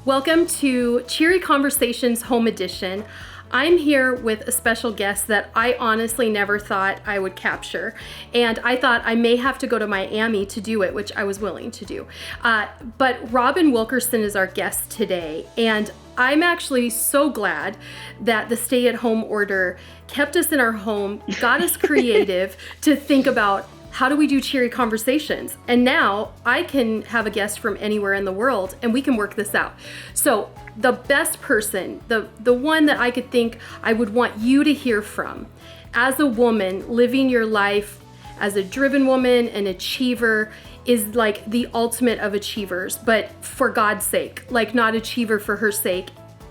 Welcome to Cheery Conversations Home Edition. I'm here with a special guest that I honestly never thought I would capture. And I thought I may have to go to Miami to do it, which I was willing to do. But Robyn Wilkerson is our guest today. And I'm actually so glad that the stay-at-home order kept us in our home, got us creative to think about how do we do cheery conversations? And now I can have a guest from anywhere in the world and we can work this out. So the best person, the one that I could think I would want you to hear from as a woman living your life as a driven woman, an achiever, is like the ultimate of achievers, but for God's sake, like not achiever for her sake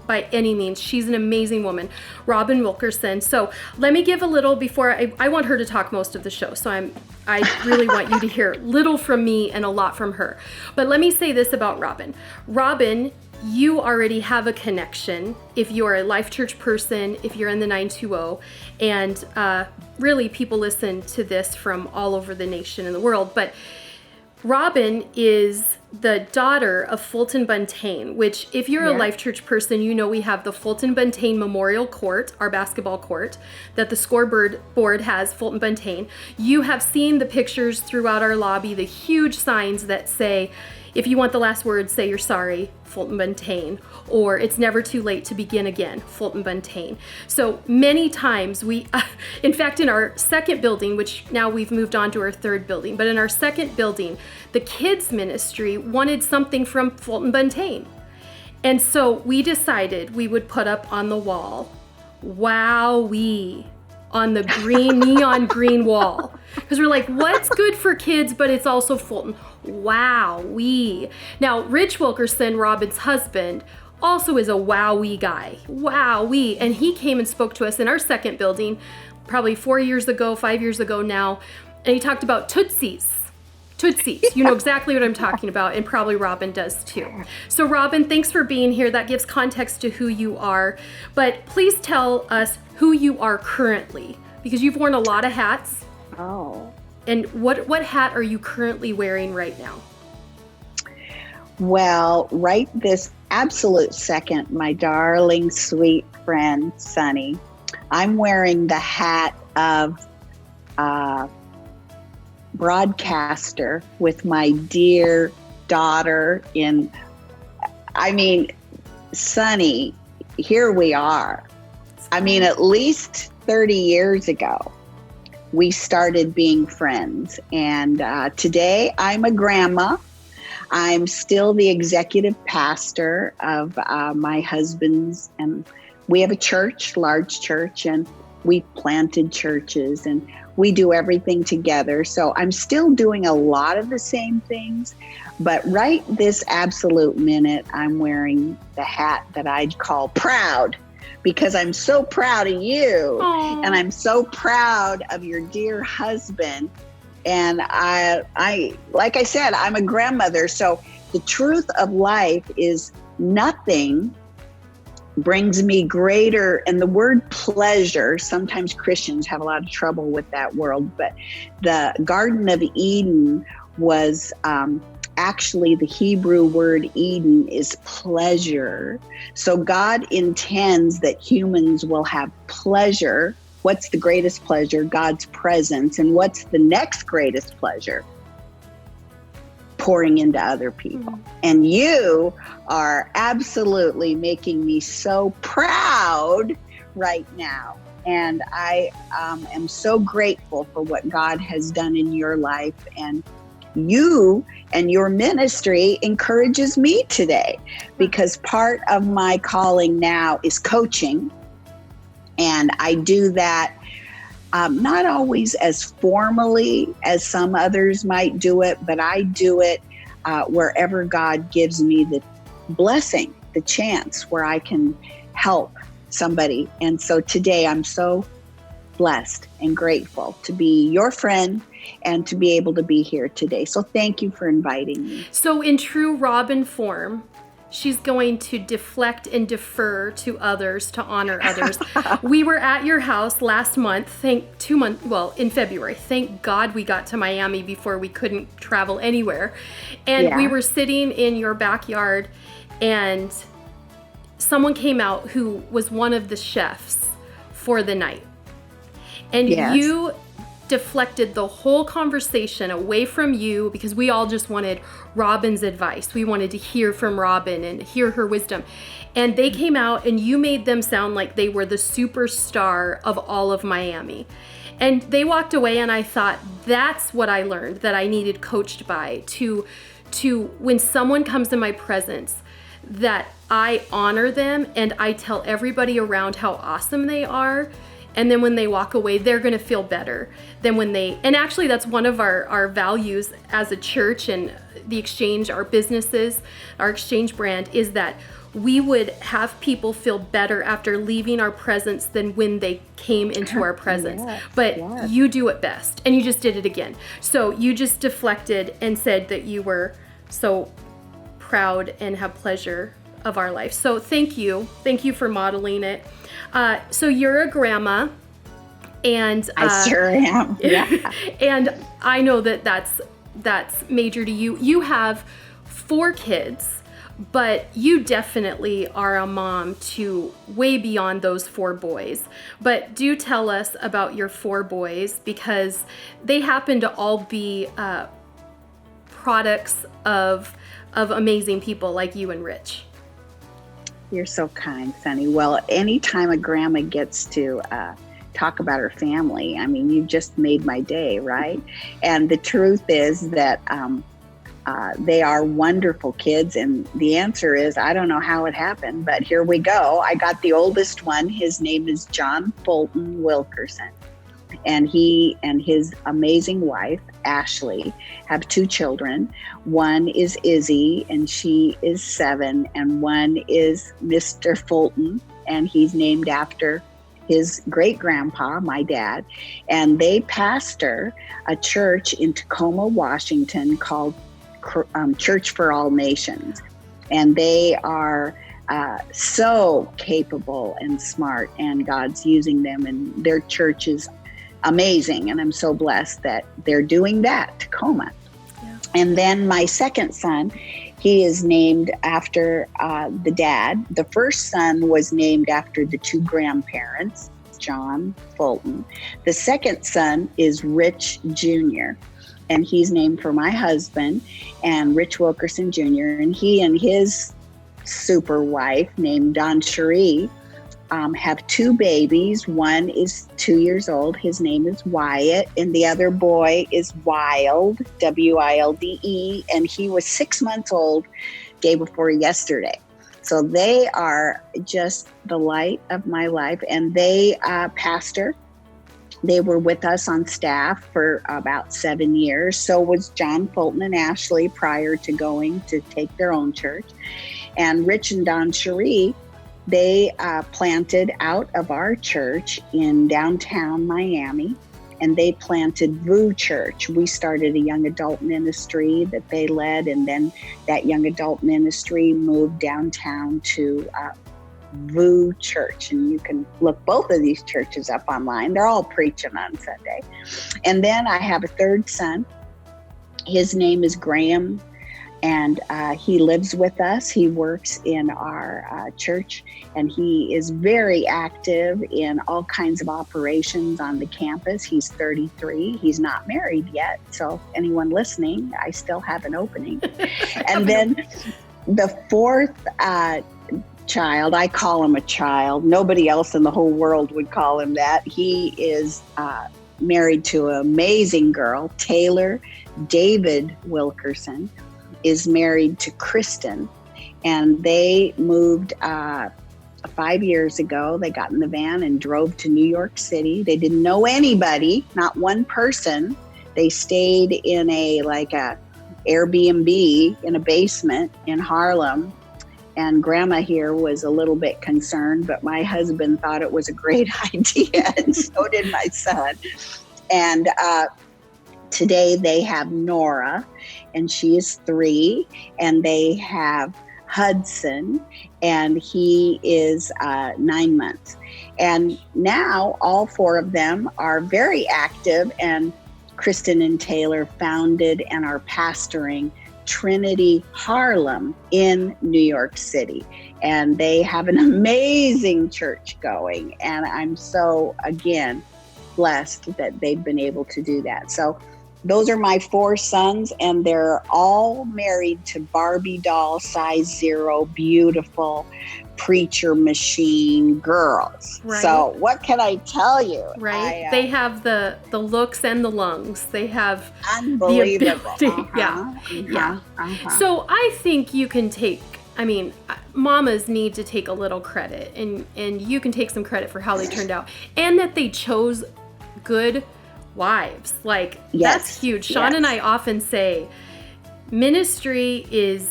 by any means. She's an amazing woman, Robyn Wilkerson. So let me give a little before I want her to talk most of the show. So I really want you to hear little from me and a lot from her. But let me say this about Robyn. Robyn, you already have a connection if you are a Life Church person, if you're in the 920, and really people listen to this from all over the nation and the world. But Robyn is the daughter of Fulton Buntain, which if you're a Life Church person, you know we have the Fulton Buntain Memorial Court, our basketball court, that the scoreboard board has Fulton Buntain. You have seen the pictures throughout our lobby, the huge signs that say, if you want the last word, say you're sorry, Fulton Buntain, or it's never too late to begin again, Fulton Buntain. So many times we, in fact, in our second building, which now we've moved on to our third building, but in our second building, the kids ministry wanted something from Fulton Buntain. And so we decided we would put up on the wall, "Wowee," on the green, neon green wall. Because we're like, what's good for kids, but it's also Fulton? Wowee. Now, Rich Wilkerson, Robyn's husband, also is a wowee guy. Wowee. And he came and spoke to us in our second building, probably 5 years ago now. And he talked about Tootsies. Tootsies. You know exactly what I'm talking about, and probably Robyn does too. So Robyn, thanks for being here. That gives context to who you are. But please tell us who you are currently, because you've worn a lot of hats. Oh. And what hat are you currently wearing right now? Well, right this absolute second, my darling, sweet friend, Sonny, I'm wearing the hat of broadcaster with my dear daughter Sonny, here we are. At least 30 years ago, we started being friends. And today I'm a grandma. I'm still the executive pastor of my husband's, and we have a church, large church, and we planted churches and we do everything together. So I'm still doing a lot of the same things, but right this absolute minute, I'm wearing the hat that I'd call proud, because I'm so proud of you. Aww. And I'm so proud of your dear husband. And I, like I said, I'm a grandmother. So the truth of life is nothing brings me greater, and the word pleasure, sometimes Christians have a lot of trouble with that word, but the Garden of Eden was actually the Hebrew word Eden is pleasure. So God intends that humans will have pleasure. What's the greatest pleasure? God's presence. And what's the next greatest pleasure? Pouring into other people. Mm-hmm. And you are absolutely making me so proud right now. And I am so grateful for what God has done in your life. And you and your ministry encourages me today, because part of my calling now is coaching. And I do that not always as formally as some others might do it, but I do it wherever God gives me the blessing, the chance where I can help somebody. And so today I'm so blessed and grateful to be your friend and to be able to be here today. So thank you for inviting me. So in true Robyn form, she's going to deflect and defer to others to honor others. We were at your house last month, in February. Thank God we got to Miami before we couldn't travel anywhere. And we were sitting in your backyard and someone came out who was one of the chefs for the night. And Yes. you deflected the whole conversation away from you because we all just wanted Robyn's advice. We wanted to hear from Robyn and hear her wisdom. And they came out and you made them sound like they were the superstar of all of Miami. And they walked away and I thought, that's what I learned that I needed coached by to when someone comes in my presence, that I honor them and I tell everybody around how awesome they are. And then when they walk away, they're going to feel better than when and actually that's one of our values as a church and the Exchange, our businesses, our Exchange brand, is that we would have people feel better after leaving our presence than when they came into our presence. Yes, but yes. you do it best, and you just did it again. So you just deflected and said that you were so proud and have pleasure of our life. So thank you for modeling it. So you're a grandma, and I sure am. Yeah. and I know that that's major to you. You have 4 kids, but you definitely are a mom to way beyond those 4 boys. But do tell us about your 4 boys, because they happen to all be products of amazing people like you and Rich. You're so kind, Sonny. Well, anytime a grandma gets to talk about her family, I mean, you've just made my day, right? And the truth is that they are wonderful kids. And the answer is, I don't know how it happened, but here we go. I got the oldest one. His name is John Robyn Wilkerson. And he and his amazing wife, Ashley, have 2 children. One is Izzy, and she is 7, and one is Mr. Fulton, and he's named after his great-grandpa, my dad. And they pastor a church in Tacoma, Washington called Church for All Nations. And they are so capable and smart, and God's using them, and their church is amazing, and I'm so blessed that they're doing that, Tacoma. Yeah. And then my second son, he is named after the dad. The first son was named after the 2 grandparents, John Fulton. The second son is Rich Jr., and he's named for my husband, and Rich Wilkerson Jr., and he and his super wife named Don Cherie have 2 babies. One is 2 years old. His name is Wyatt, and the other boy is Wild, Wilde, and he was 6 months old day before yesterday. So they are just the light of my life, and they pastor. They were with us on staff for about 7 years. So was John Fulton and Ashley prior to going to take their own church. And Rich and Don Cherie, they planted out of our church in downtown Miami, and they planted VU Church. We started a young adult ministry that they led, and then that young adult ministry moved downtown to VU Church. And you can look both of these churches up online. They're all preaching on Sunday. And then I have a third son. His name is Graham, and he lives with us. He works in our church, and he is very active in all kinds of operations on the campus. He's 33. He's not married yet. So anyone listening, I still have an opening. And then the 4th child, I call him a child. Nobody else in the whole world would call him that. He is married to an amazing girl, Taylor David Wilkerson, is married to Kristen, and they moved 5 years ago. They got in the van and drove to New York City. They didn't know anybody, not one person. They stayed in a Airbnb in a basement in Harlem. And Grandma here was a little bit concerned, but my husband thought it was a great idea, and so did my son. And today they have Nora, and she is 3, and they have Hudson, and he is 9 months. And now all 4 of them are very active, and Kristen and Taylor founded and are pastoring Trinity Harlem in New York City. And they have an amazing church going. And I'm so, again, blessed that they've been able to do that. So those are my 4 sons, and they're all married to Barbie doll, size 0, beautiful preacher machine girls. Right. So what can I tell you? Right. They have the looks and the lungs. They have unbelievable. the ability. Yeah. So I think you can take, mamas need to take a little credit, and you can take some credit for how they turned out, and that they chose good wives. Like, that's huge. Sean and I often say ministry is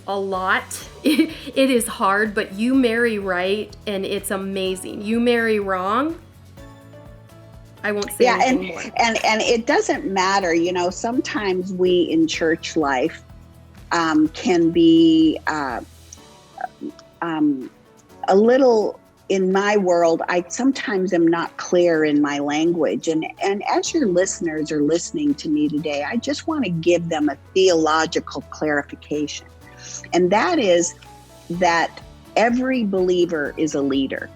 a lot. It is hard, but you marry right and it's amazing. You marry wrong, I won't say anything more. And it doesn't matter, sometimes we in church life can be a little, in my world, I sometimes am not clear in my language. And as your listeners are listening to me today, I just want to give them a theological clarification. And that is that every believer is a leader.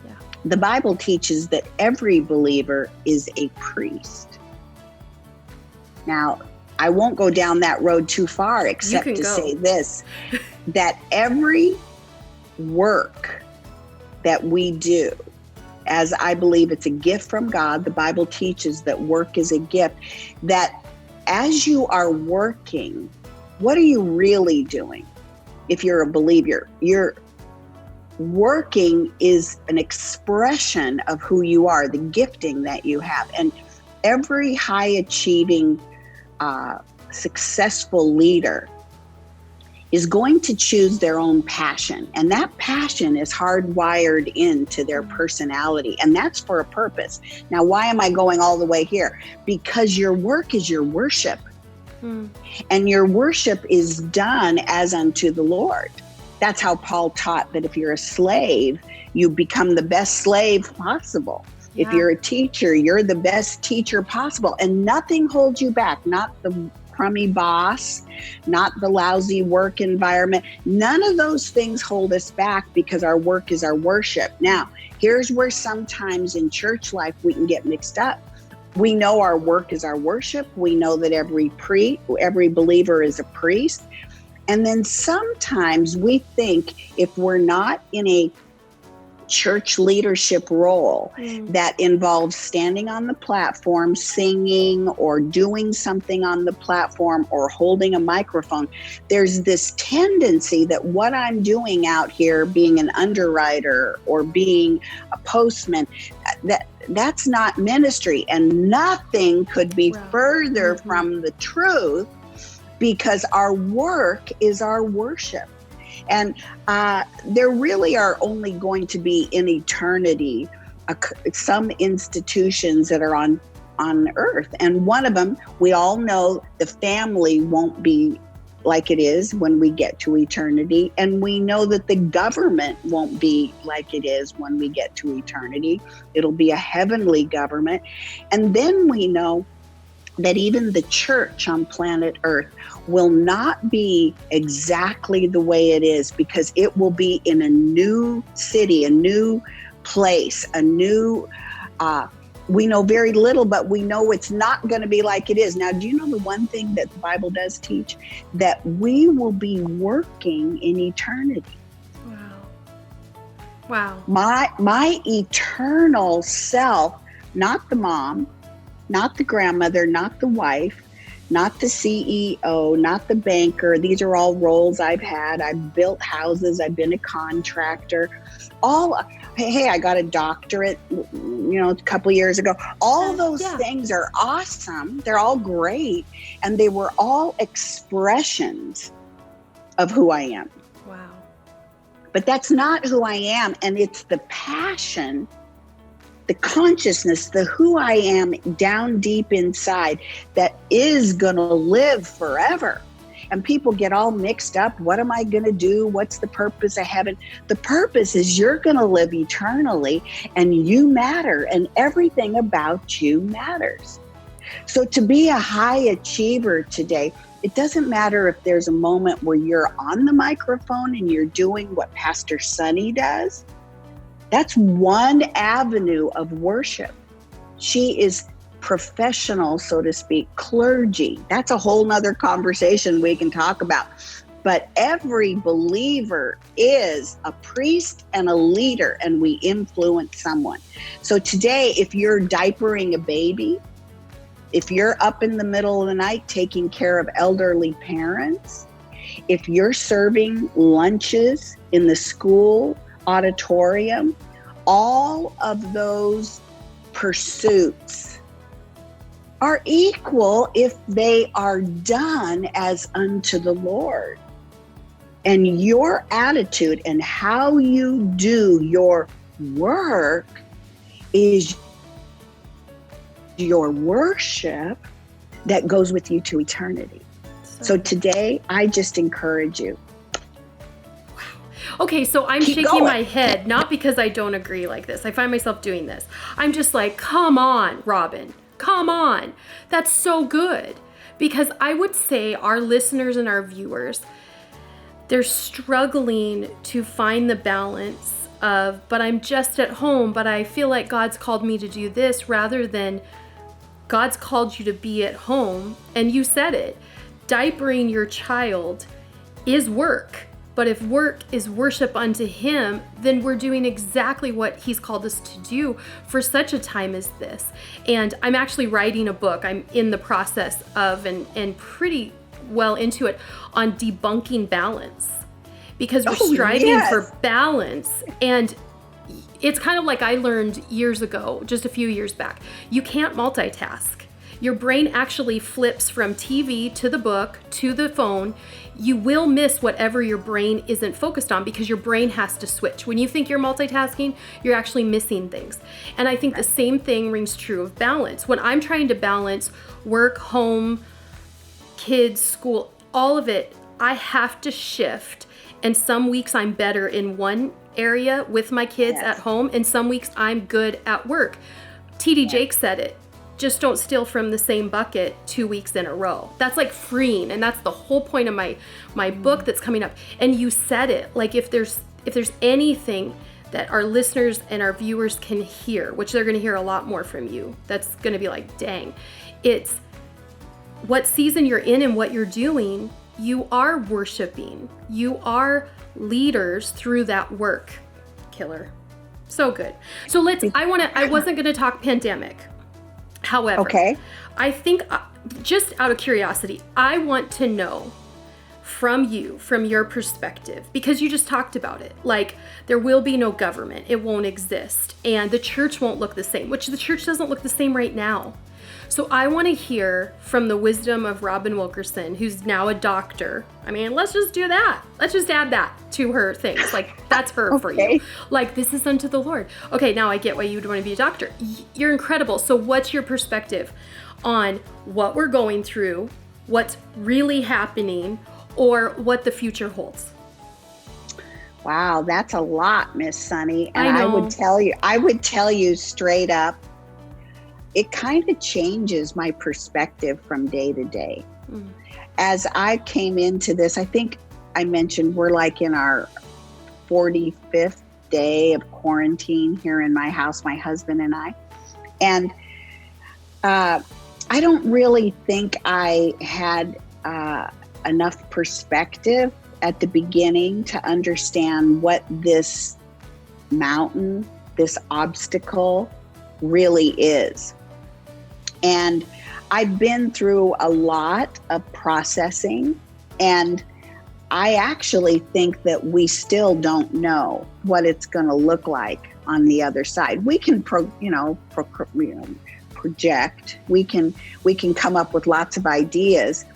Yeah. The Bible teaches that every believer is a priest. Now, I won't go down that road too far, except to say this, that every work that we do, as I believe it's a gift from God, the Bible teaches that work is a gift, that as you are working, what are you really doing? If you're a believer, you're working is an expression of who you are, the gifting that you have. And every high achieving, successful leader is going to choose their own passion. And that passion is hardwired into their personality. And that's for a purpose. Now, why am I going all the way here? Because your work is your worship. And your worship is done as unto the Lord. That's how Paul taught that if you're a slave, you become the best slave possible. Yeah. If you're a teacher, you're the best teacher possible. And nothing holds you back, not the crummy boss, not the lousy work environment. None of those things hold us back, because our work is our worship. Now, here's where sometimes in church life we can get mixed up. We know our work is our worship. We know that every believer is a priest. And then sometimes we think if we're not in a church leadership role that involves standing on the platform, singing, or doing something on the platform, or holding a microphone, there's this tendency that what I'm doing out here, being an underwriter or being a postman, that's not ministry. And nothing could be further from the truth, because our work is our worship. And there really are only going to be in eternity some institutions that are on earth. And one of them, we all know the family won't be like it is when we get to eternity. And we know that the government won't be like it is when we get to eternity. It'll be a heavenly government. And then we know that even the church on planet Earth will not be exactly the way it is, because it will be in a new city, a new place, a new, we know very little, but we know it's not going to be like it is. Now, do you know the one thing that the Bible does teach? That we will be working in eternity. Wow. My eternal self, not the mom, not the grandmother, not the wife, not the CEO, not the banker. These are all roles I've had. I've built houses. I've been a contractor. Hey, I got a doctorate, a couple of years ago. All those things are awesome. They're all great. And they were all expressions of who I am. Wow. But that's not who I am. And it's the passion, the consciousness, the who I am down deep inside that is going to live forever. And people get all mixed up. What am I going to do? What's the purpose of heaven? The purpose is you're going to live eternally, and you matter, and everything about you matters. So to be a high achiever today It doesn't matter if there's a moment where you're on the microphone and you're doing what Pastor Sonny does. That's one avenue of worship. She is professional, so to speak, clergy. That's a whole nother conversation we can talk about. But every believer is a priest and a leader, and we influence someone. So today, if you're diapering a baby, if you're up in the middle of the night taking care of elderly parents, if you're serving lunches in the school auditorium, all of those pursuits are equal if they are done as unto the Lord. And your attitude and how you do your work is your worship that goes with you to eternity. So today, I just encourage you. Okay, so I'm Keep shaking going. my head, not because I don't agree like this. I find myself doing this. I'm just like, come on, Robyn, come on. That's so good. Because I would say our listeners and our viewers, they're struggling to find the balance of, but I'm just at home, but I feel like God's called me to do this, rather than God's called you to be at home. And you said it, diapering your child is work. But if work is worship unto Him, then we're doing exactly what He's called us to do for such a time as this. And I'm actually writing a book. I'm in the process of, and pretty well into it, on debunking balance. Because we're striving for balance. And it's kind of like I learned years ago, just a few years back. You can't multitask. Your brain actually flips from TV to the book to the phone. You will miss whatever your brain isn't focused on, because your brain has to switch. When you think you're multitasking, you're actually missing things. And I think the same thing rings true of balance. When I'm trying to balance work, home, kids, school, all of it, I have to shift. And some weeks I'm better in one area with my kids at home, and some weeks I'm good at work. TD Jake said it. Just don't steal from the same bucket 2 weeks in a row. That's like freeing, and that's the whole point of my book that's coming up. And you said it, like if there's anything that our listeners and our viewers can hear, which they're going to hear a lot more from you, that's going to be like, dang, it's what season you're in and what you're doing. You are worshiping. You are leaders through that work. Killer. So good. So I wasn't going to talk pandemic. However, I think, just out of curiosity, I want to know from you, from your perspective, because you just talked about it, like there will be no government, it won't exist, and the church won't look the same, which the church doesn't look the same right now. So I want to hear from the wisdom of Robyn Wilkerson, who's now a doctor. I mean, let's just do that. Let's just add that to her things. Like, that's her for you. Like, this is unto the Lord. Okay, now I get why you'd want to be a doctor. You're incredible. So what's your perspective on what we're going through, what's really happening, or what the future holds? Wow, that's a lot, Miss Sonny. And I know. I would tell you straight up, it kind of changes my perspective from day to day. As I came into this, I think I mentioned we're like in our 45th day of quarantine here in my house, my husband and I. And I don't really think I had enough perspective at the beginning to understand what this mountain, this obstacle really is. And I've been through a lot of processing, and I actually think that we still don't know what it's going to look like on the other side. We can project. We can come up with lots of ideas.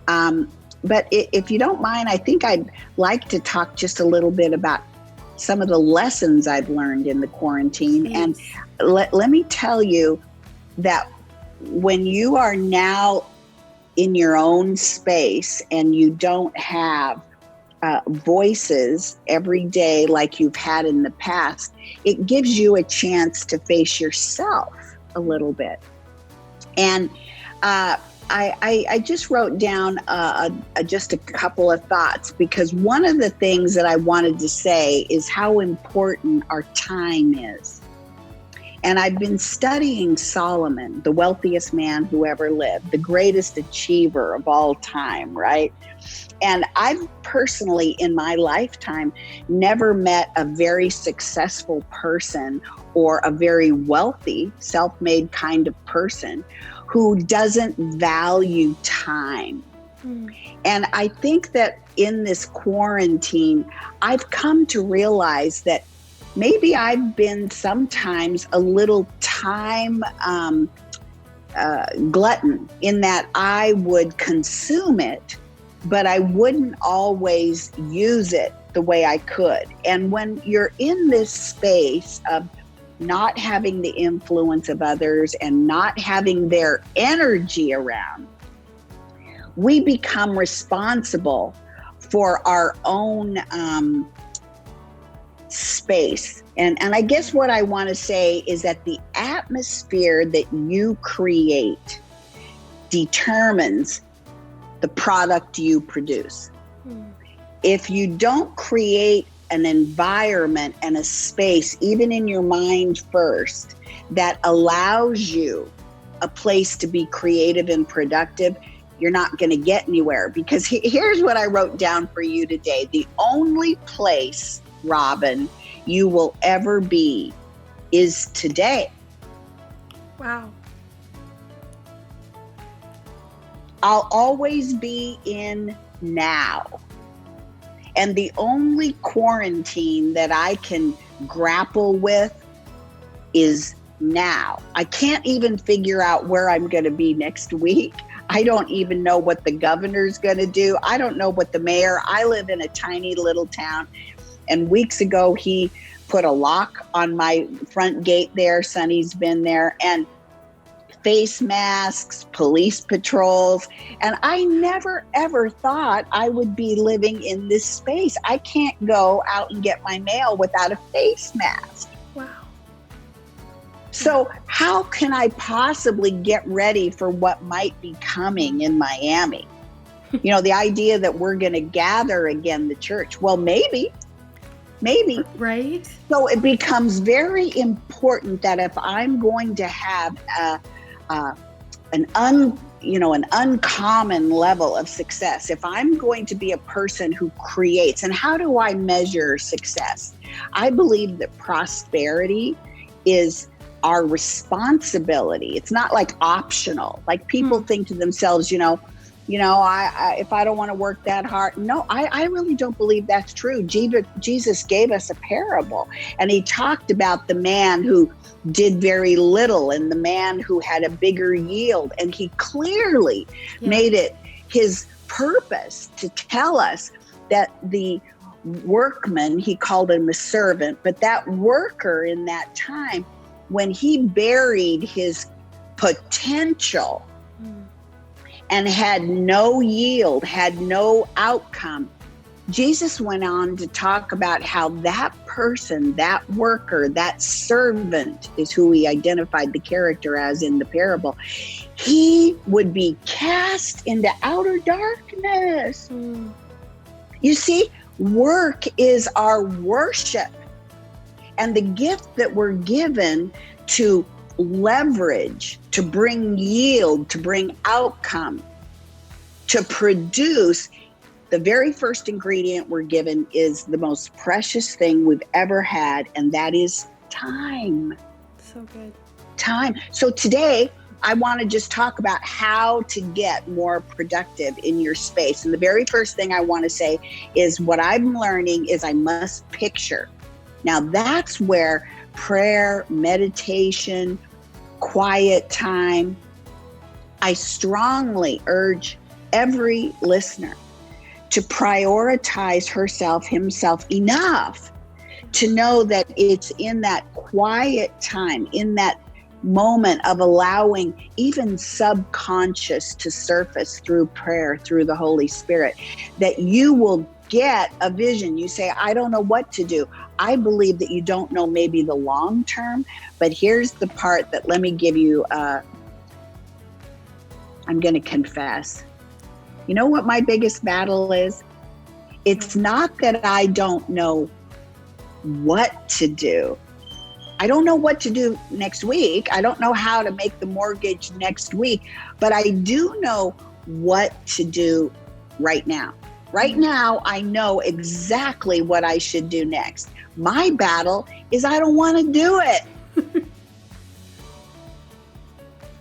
But if you don't mind, I think I'd like to talk just a little bit about some of the lessons I've learned in the quarantine. Yes. And let me tell you that when you are now in your own space and you don't have voices every day like you've had in the past, it gives you a chance to face yourself a little bit. And I just wrote down just a couple of thoughts, because one of the things that I wanted to say is how important our time is. And I've been studying Solomon, the wealthiest man who ever lived, the greatest achiever of all time, right? And I've personally, in my lifetime, never met a very successful person or a very wealthy, self-made kind of person who doesn't value time. And I think that in this quarantine, I've come to realize that maybe I've been sometimes a little time glutton, in that I would consume it, but I wouldn't always use it the way I could. And when you're in this space of not having the influence of others and not having their energy around, we become responsible for our own space. And I guess what I want to say is that the atmosphere that you create determines the product you produce. If you don't create an environment and a space, even in your mind first, that allows you a place to be creative and productive, you're not going to get anywhere. Because here's what I wrote down for you today. The only place, Robyn, you will ever be is today. Wow. I'll always be in now. And the only quarantine that I can grapple with is now. I can't even figure out where I'm going to be next week. I don't even know what the governor's going to do. I don't know what the mayor. I live in a tiny little town. And weeks ago, he put a lock on my front gate there. Sonny's been there. And face masks, police patrols. And I never, ever thought I would be living in this space. I can't go out and get my mail without a face mask. Wow. So how can I possibly get ready for what might be coming in Miami? You know, the idea that we're going to gather again, the church. Well, maybe. Right. So it becomes very important that if I'm going to have an uncommon level of success, if I'm going to be a person who creates, and how do I measure success? I believe that prosperity is our responsibility. It's not like optional. Like people think to themselves, I if I don't want to work that hard. No, I really don't believe that's true. Jesus gave us a parable, and he talked about the man who did very little and the man who had a bigger yield. And he clearly made it his purpose to tell us that the workman, he called him a servant, but that worker in that time, when he buried his potential and had no yield, had no outcome, Jesus went on to talk about how that person, that worker, that servant is who he identified the character as in the parable. He would be cast into outer darkness. You see, work is our worship. And the gift that we're given to leverage, to bring yield, to bring outcome, to produce, the very first ingredient we're given is the most precious thing we've ever had, and that is time. So good. Time. So today, I want to just talk about how to get more productive in your space. And the very first thing I want to say is what I'm learning is I must picture. Now that's where prayer, meditation, quiet time, I strongly urge every listener to prioritize herself, himself enough to know that it's in that quiet time, in that moment of allowing even subconscious to surface through prayer, through the Holy Spirit, that you will get a vision. You say, I don't know what to do. I believe that you don't know maybe the long term, but here's the part that let me give you I'm going to confess. You know what my biggest battle is? It's not that I don't know what to do. I don't know what to do next week. I don't know how to make the mortgage next week, but I do know what to do right now. Right now, I know exactly what I should do next. My battle is I don't want to do it.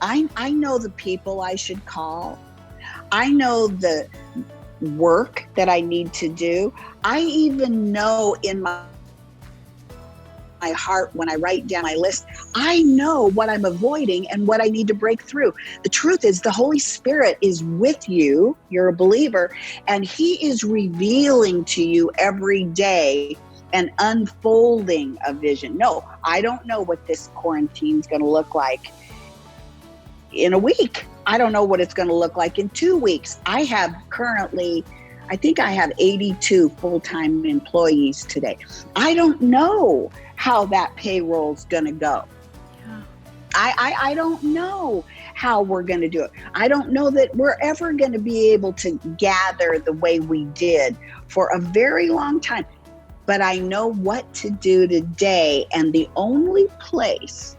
I know the people I should call. I know the work that I need to do. I even know in my heart when I write down my list, I know what I'm avoiding and what I need to break through. The truth is the Holy Spirit is with you. You're a believer, and He is revealing to you every day and unfolding a vision. No, I don't know what this quarantine is going to look like in a week. I don't know what it's going to look like in 2 weeks. I have 82 full-time employees today. I don't know how that payroll's going to go. Yeah. I don't know how we're going to do it. I don't know that we're ever going to be able to gather the way we did for a very long time. But I know what to do today, and the only place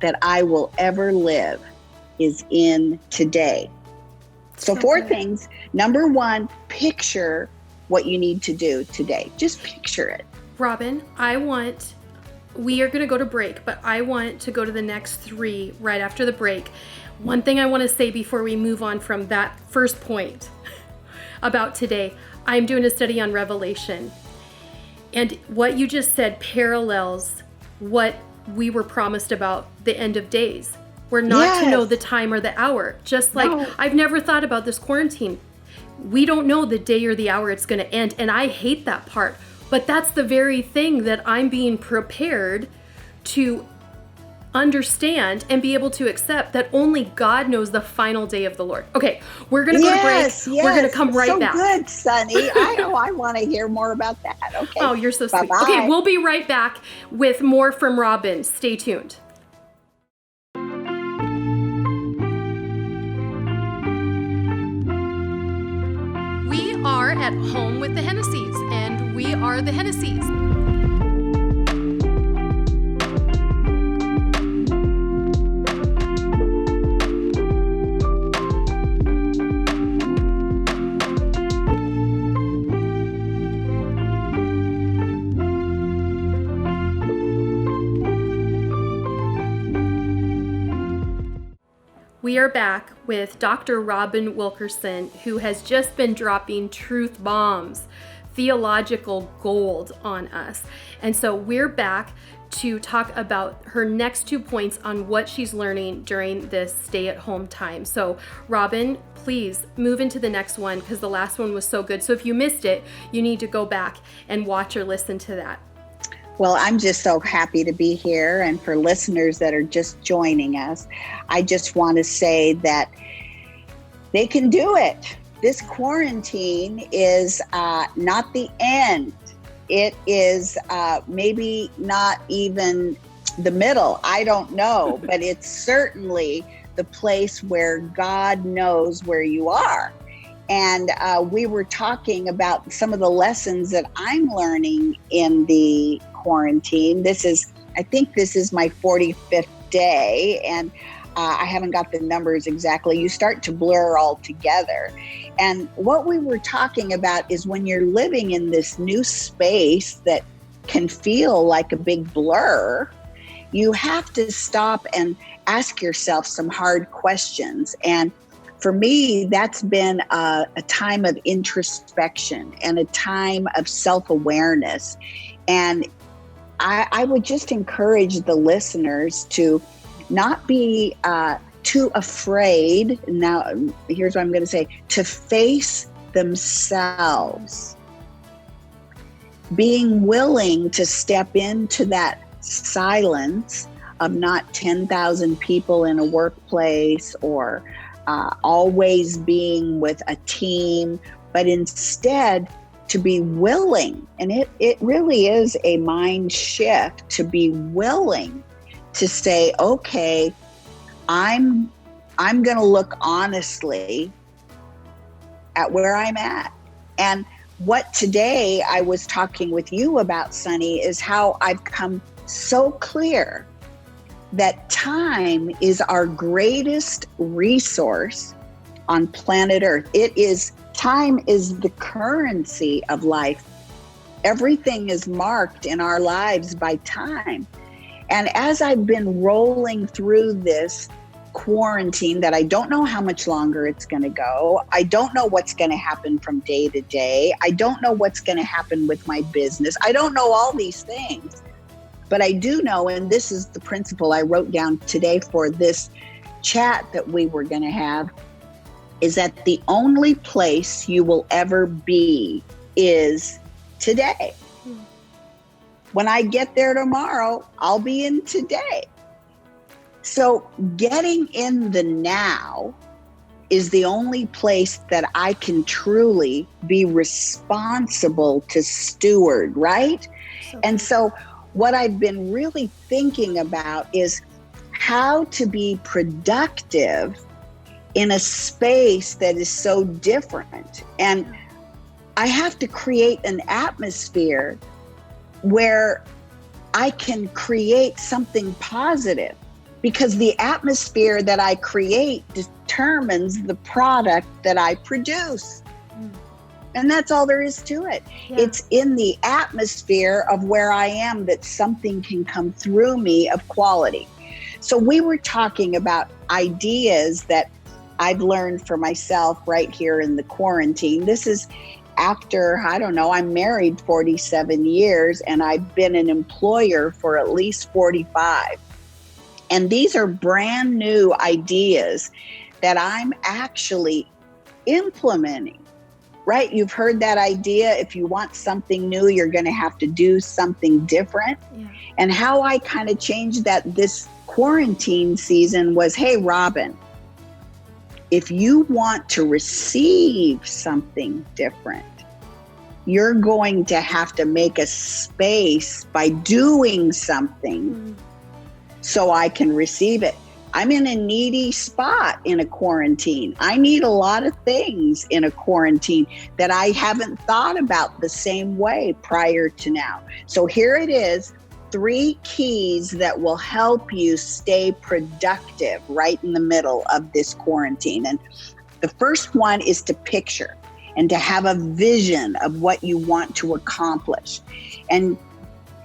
that I will ever live is in today. So 4 things. Number 1, picture what you need to do today. Just picture it. Robyn, we are going to go to break, but I want to go to the next 3 right after the break. One thing I want to say before we move on from that first point about today, I'm doing a study on Revelation. And what you just said parallels what we were promised about the end of days. We're not to know the time or the hour. Just like I've never thought about this quarantine. We don't know the day or the hour it's going to end. And I hate that part. But that's the very thing that I'm being prepared to understand and be able to accept, that only God knows the final day of the Lord. Okay, we're going to go to break. Yes. We're going to come right back. So good, Sonny. I want to hear more about that. Okay. Oh, you're so sweet. Bye-bye. Okay, we'll be right back with more from Robyn. Stay tuned. We are at home with the Hennessys, and we are the Hennessys. We are back with Dr. Robyn Wilkerson, who has just been dropping truth bombs, theological gold on us. And so we're back to talk about her next 2 points on what she's learning during this stay-at-home time. So Robyn, please move into the next one, because the last one was so good. So if you missed it, you need to go back and watch or listen to that. Well, I'm just so happy to be here. And for listeners that are just joining us, I just want to say that they can do it. This quarantine is not the end. It is maybe not even the middle. I don't know, but it's certainly the place where God knows where you are. And we were talking about some of the lessons that I'm learning in the quarantine. I think this is my 45th day, and I haven't got the numbers exactly. You start to blur all together. And what we were talking about is when you're living in this new space that can feel like a big blur, you have to stop and ask yourself some hard questions. And for me, that's been a time of introspection and a time of self-awareness. And I would just encourage the listeners to not be too afraid. Now, here's what I'm going to say: to face themselves. Being willing to step into that silence of not 10,000 people in a workplace or always being with a team, but instead to be willing. And it really is a mind shift to be willing to say, okay, I'm I'm going to look honestly at where I'm at. And what today I was talking with you about, Sonny, is how I've come so clear that time is our greatest resource on planet Earth. Time is the currency of life. Everything is marked in our lives by time. And as I've been rolling through this quarantine that I don't know how much longer it's going to go, I don't know what's going to happen from day to day, I don't know what's going to happen with my business, I don't know all these things, but I do know, and this is the principle I wrote down today for this chat that we were going to have, is that the only place you will ever be is today. When I get there tomorrow, I'll be in today. So getting in the now is the only place that I can truly be responsible to steward, right? And so what I've been really thinking about is how to be productive in a space that is so different. And I have to create an atmosphere where I can create something positive, because the atmosphere that I create determines the product that I produce. And that's all there is to it. Yeah. It's in the atmosphere of where I am that something can come through me of quality. So we were talking about ideas that I've learned for myself right here in the quarantine. This is after, I don't know, I'm married 47 years and I've been an employer for at least 45. And these are brand new ideas that I'm actually implementing, right? You've heard that idea. If you want something new, you're going to have to do something different. Yeah. And how I kind of changed that this quarantine season was, hey, Robyn, if you want to receive something different, you're going to have to make a space by doing something so I can receive it. I'm in a needy spot in a quarantine. I need a lot of things in a quarantine that I haven't thought about the same way prior to now. So here it is, 3 keys that will help you stay productive right in the middle of this quarantine. And the first one is to picture and to have a vision of what you want to accomplish. And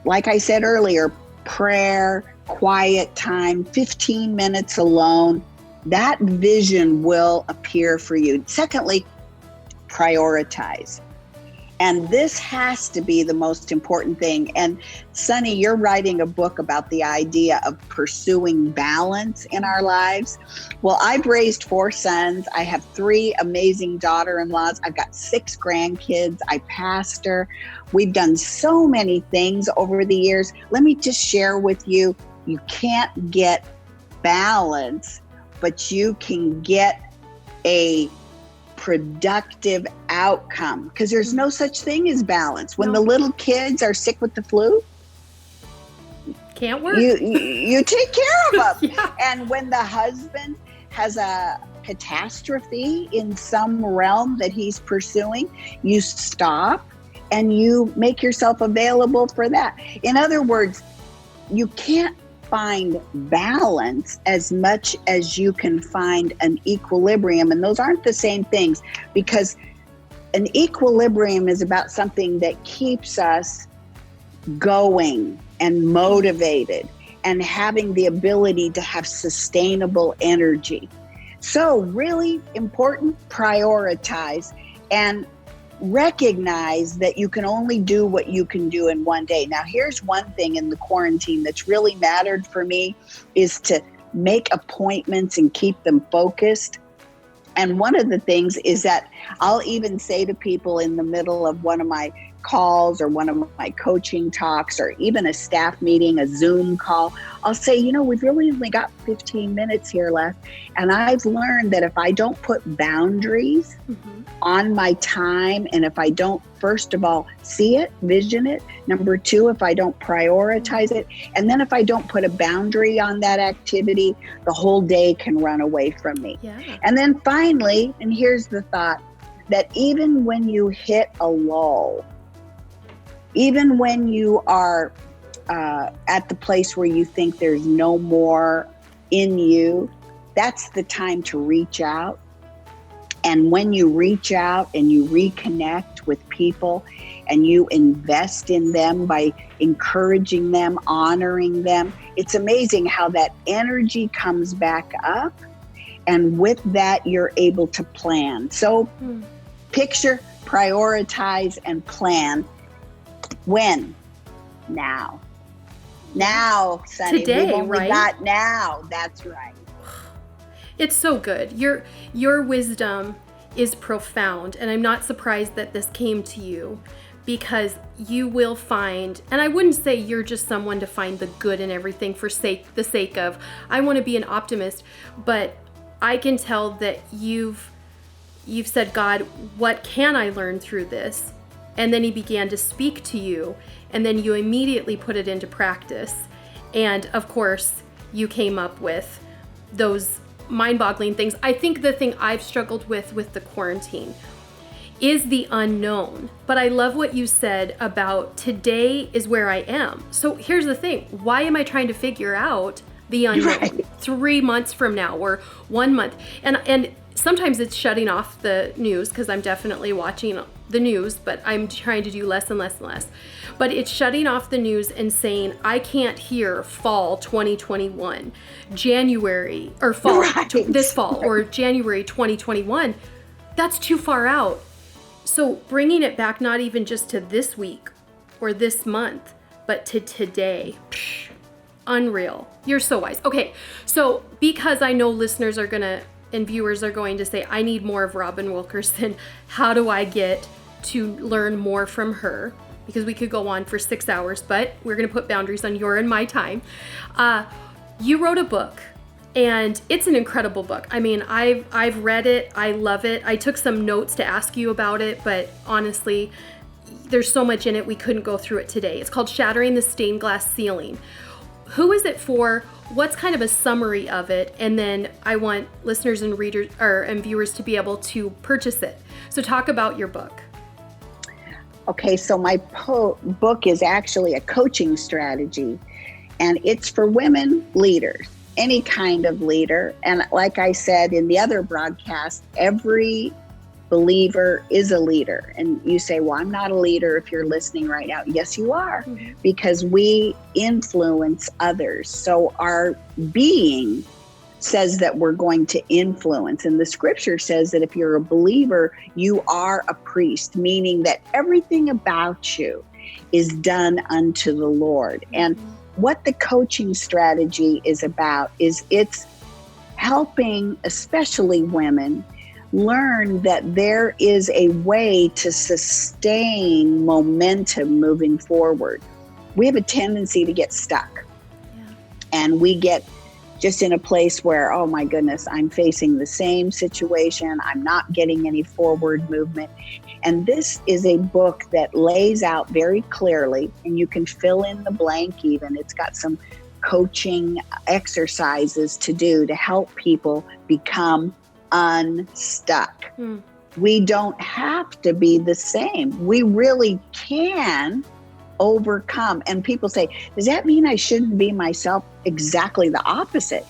like I said earlier, prayer, quiet time, 15 minutes alone, that vision will appear for you. Secondly, prioritize. And this has to be the most important thing. And Sonny, you're writing a book about the idea of pursuing balance in our lives. Well, I've raised 4 sons. I have 3 amazing daughter-in-laws. I've got 6 grandkids. I pastor. We've done so many things over the years. Let me just share with you, you can't get balance, but you can get a productive outcome, because there's no such thing as balance. When the little kids are sick with the flu, can't work. You take care of them. Yeah. And when the husband has a catastrophe in some realm that he's pursuing, you stop and you make yourself available for that. In other words, you can't find balance as much as you can find an equilibrium. And those aren't the same things, because an equilibrium is about something that keeps us going and motivated and having the ability to have sustainable energy. So really important, prioritize and recognize that you can only do what you can do in one day. Now, here's one thing in the quarantine that's really mattered for me, is to make appointments and keep them focused. And one of the things is that I'll even say to people in the middle of one of my calls or one of my coaching talks or even a staff meeting, a Zoom call, I'll say, we've really only got 15 minutes here left. And I've learned that if I don't put boundaries on my time, and if I don't, first of all, see it, vision it, number two, if I don't prioritize it, and then if I don't put a boundary on that activity, the whole day can run away from me. Yeah. And then finally, and here's the thought, that even when you hit a lull, even when you are at the place where you think there's no more in you, that's the time to reach out. And when you reach out and you reconnect with people and you invest in them by encouraging them, honoring them, it's amazing how that energy comes back up. And with that, you're able to plan. So picture, prioritize, and plan. When? Now. Now, Sonny. Today, We've only right? got now. That's right. It's so good. Your wisdom is profound, and I'm not surprised that this came to you, because you will find, and I wouldn't say you're just someone to find the good in everything for the sake of, I want to be an optimist, but I can tell that you've said, God, what can I learn through this? And then he began to speak to you, and then you immediately put it into practice. And of course, you came up with those mind-boggling things. I think the thing I've struggled with the quarantine is the unknown. But I love what you said about today is where I am. So here's the thing. Why am I trying to figure out the unknown 3 months from now or 1 month? And sometimes it's shutting off the news, because I'm definitely watching the news, but I'm trying to do less and less and less. But it's shutting off the news and saying, I can't hear fall 2021, January, or fall, this fall, or January 2021. That's too far out. So bringing it back, not even just to this week or this month, but to today. Unreal. You're so wise. Okay, so because I know listeners are gonna and viewers are going to say, I need more of Robyn Wilkerson. How do I get to learn more from her? Because we could go on for 6 hours, but we're going to put boundaries on your and my time. You wrote a book, and it's an incredible book. I mean, I've read it. I love it. I took some notes to ask you about it, but honestly, there's so much in it, we couldn't go through it today. It's called Shattering the Stained Glass Ceiling. Who is it for? What's kind of a summary of it? And then I want listeners and readers and viewers to be able to purchase it. So talk about your book. Okay, so my book is actually a coaching strategy, and it's for women leaders, any kind of leader. And like I said in the other broadcast, every believer is a leader. And you say, well, I'm not a leader if you're listening right now. Yes, you are, because we influence others. So our being says that we're going to influence. And the scripture says that if you're a believer, you are a priest, meaning that everything about you is done unto the Lord. And what the coaching strategy is about is it's helping, especially women, learn that there is a way to sustain momentum moving forward. We have a tendency to get stuck. And we get just in a place where, oh my goodness, I'm facing the same situation. I'm not getting any forward movement. And this is a book that lays out very clearly, and you can fill in the blank even. It's got some coaching exercises to do to help people become unstuck. We don't have to be the same. We really can overcome. And people say, does that mean I shouldn't be myself? Exactly the opposite.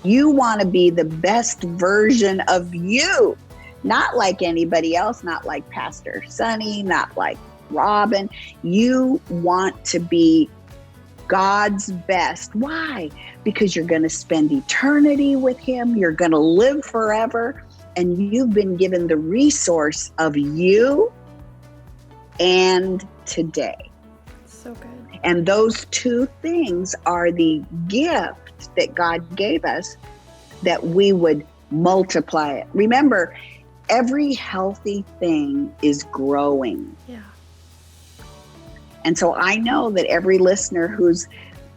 You want to be the best version of you, not like anybody else, not like Pastor Sonny, not like Robyn. You want to be God's best. Why? Because you're going to spend eternity with him. You're going to live forever. And you've been given the resource of you and today. So good. And those two things are the gift that God gave us, that we would multiply it. Remember, every healthy thing is growing. Yeah. And so I know that every listener who's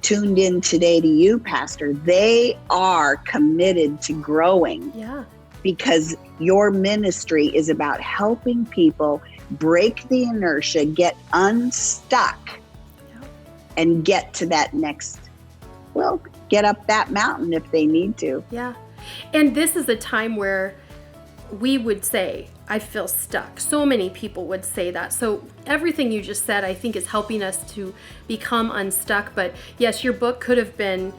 tuned in today to you, Pastor, they are committed to growing. Yeah. Because your ministry is about helping people break the inertia, get unstuck, and get to that next, well, get up that mountain if they need to. Yeah. And this is a time where we would say, I feel stuck. So many people would say that. So everything you just said, I think, is helping us to become unstuck. But yes, your book could have been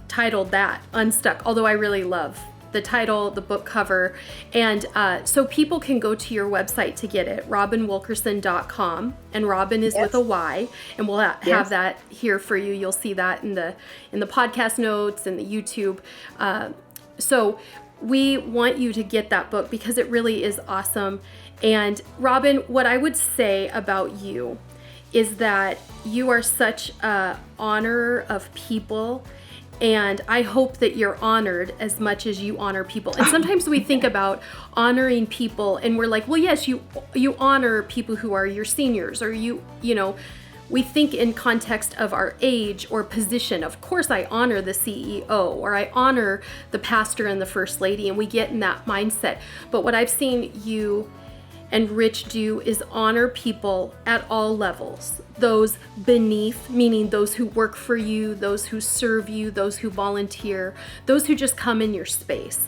titled that, Unstuck, although I really love the title, the book cover. And so people can go to your website to get it, robynwilkerson.com. And Robyn is with a Y. And we'll have that here for you. You'll see that in the podcast notes and the YouTube. So we want you to get that book because it really is awesome. And Robyn, what I would say about you is that you are such a honorer of people. And I hope that you're honored as much as you honor people. And sometimes we think about honoring people and we're like, well, yes, you honor people who are your seniors, or you know, we think in context of our age or position. Of course, I honor the CEO, or I honor the pastor and the first lady, and we get in that mindset. But what I've seen you and Rich do is honor people at all levels. Those beneath, meaning those who work for you, those who serve you, those who volunteer, those who just come in your space.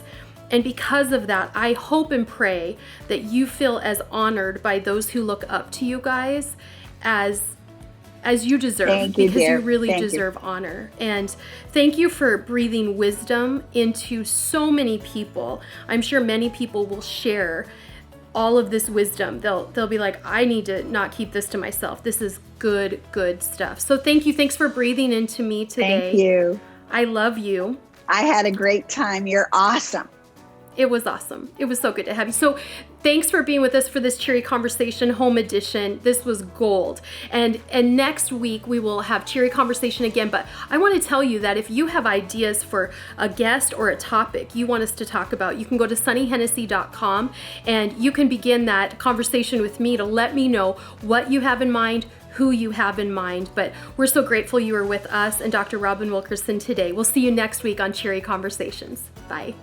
And because of that, I hope and pray that you feel as honored by those who look up to you guys as you deserve. Thank you, because dear. you really Thank deserve honor. And thank you for breathing wisdom into so many people. I'm sure many people will share all of this wisdom. They'll be like, I need to not keep this to myself. This is good stuff. So thank you. Thanks for breathing into me today. Thank you. I love you. I had a great time. You're awesome. It was awesome. It was so good to have you. So thanks for being with us for this Cheery Conversation Home Edition. This was gold. And next week we will have Cheery Conversation again. But I want to tell you that if you have ideas for a guest or a topic you want us to talk about, you can go to sonnyhennessy.com and you can begin that conversation with me to let me know what you have in mind, who you have in mind. But we're so grateful you were with us and Dr. Robyn Wilkerson today. We'll see you next week on Cheery Conversations. Bye.